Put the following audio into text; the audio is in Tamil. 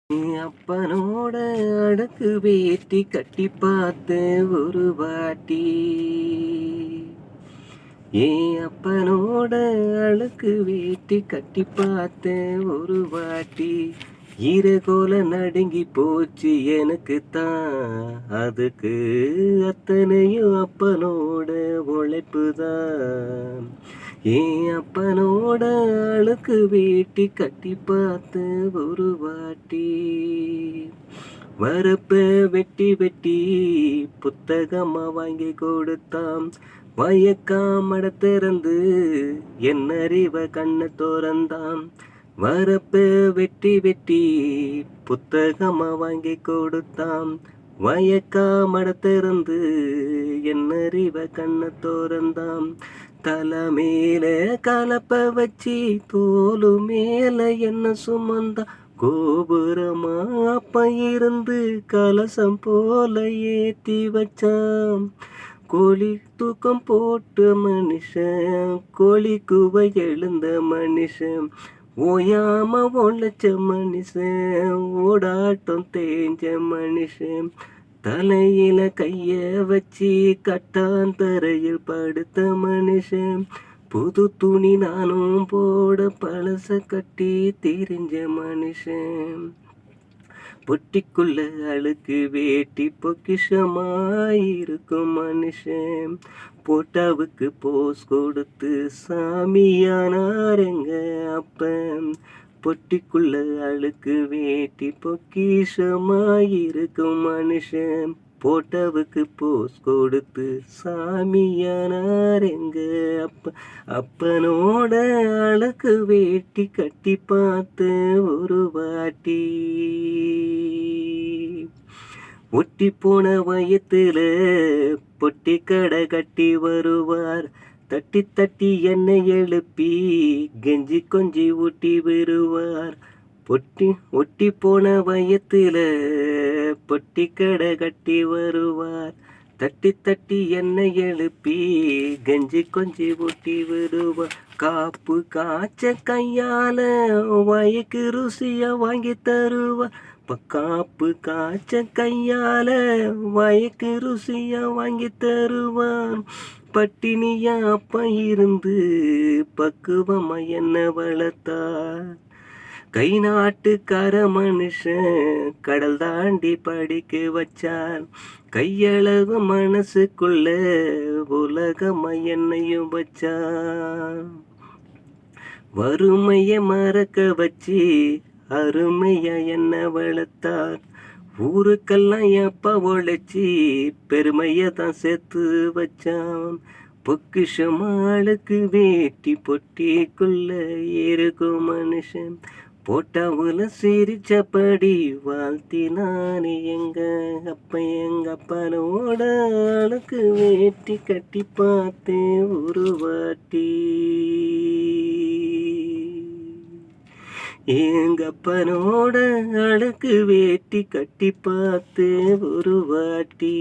அப்பனோட அடக்கு வேட்டி கட்டி பார்த்தேன் ஒரு வாட்டி. அப்பனோட அழுக்கு வேட்டி கட்டி பார்த்தேன் ஒரு வாட்டி. ஈரகோல நடுங்கி போச்சு எனக்கு தான். அதுக்கு அத்தனையும் அப்பனோட உழைப்புதான். அப்பனோட அழுக்கு வேட்டி கட்டி பார்த்தேன் ஒரு வாட்டி. வரப்ப வெட்டி வெட்டி புத்தகமா வாங்கி கொடுத்தான். வயக்காமட திறந்து என் அறிவ கண்ணு திறந்தான். வரப்ப வெட்டி வெட்டி புத்தகமா வாங்கி கொடுத்தான். வயக்காமட திறந்து என் அறிவ கண்ணு திறந்தான். தலை மேல கலப்ப வச்சு தோலு மேல என்ன சுமந்தா. கோபுரமா அப்ப இருந்து கலசம் போல ஏத்தி வச்சான். கோழி தூக்கம் போட்ட மனுஷன், கோழி குவை எழுந்த மனுஷன், ஓயாம ஒழைச்ச மனுஷன், ஓடாட்டம் தேஞ்ச மனுஷன், தலையில கைய வச்சு கட்டாந்தரையில் படுத்த மனுஷன், புது துணி நானும் போட பழச கட்டி திரிஞ்ச மனுஷன். பொட்டிக்குள்ள அழுக்கு வேட்டி பொக்கிஷமாயிருக்கும் மனுஷன். போட்டாவுக்கு போஸ் கொடுத்து சாமியானாருங்க அப்பன். பொட்டிக்குள்ள அழுக்கு வேட்டி பொக்கிஷமாயிருக்கும் மனுஷன். போட்டோவுக்கு போஸ் கொடுத்து சாமியானாருங்க அப்ப. அப்பனோட அழுக்கு வேட்டி கட்டி பார்த்தேன் ஒரு வாட்டி. ஒட்டி போன வயத்துல பொட்டி கடை கட்டி வருவார். தட்டி தட்டி என்னை எழுப்பி கெஞ்சி கொஞ்சி ஊட்டி வருவார். ஒட்டி போன வயத்துல பொட்டி கடை கட்டி வருவார். தட்டி தட்டி என்னை எழுப்பி கெஞ்சி கொஞ்சி ஊட்டி வருவார். காப்பு காய்ச்ச கையால வயக்கு ருசியா வாங்கி தருவார். காப்பு காய்ச்ச கையால வயக்கு ருசியா வாங்கி தருவான். பட்டினியா அப்ப இருந்து பக்குவமா என்ன வளர்த்தார். கை நாட்டுக்கார மனுஷன் கடல் தாண்டி படிக்க வச்சான். கையளவு மனசுக்குள்ள உலகமா என்னையும் வச்சான். வறுமைய மறக்க வச்சு அருமையா என்ன வளர்த்தார். ஊருக்கெல்லாம் எப்ப உழைச்சி பெருமைய தான் சேர்த்து வச்சான். பொக்கிஷமாளுக்கு வேட்டி பொட்டிக்குள்ள இருக்கும் மனுஷன். போட்டாவுல சிரிச்சபடி வாழ்த்தினானே எங்க அப்ப. எங்க அப்பனோட அழுக்கு வேட்டி கட்டி பார்த்தேன் ஒரு வாட்டி. எங்க அப்பனோட அழுக்கு வேட்டி கட்டி பார்த்தேன் ஒரு வாட்டி.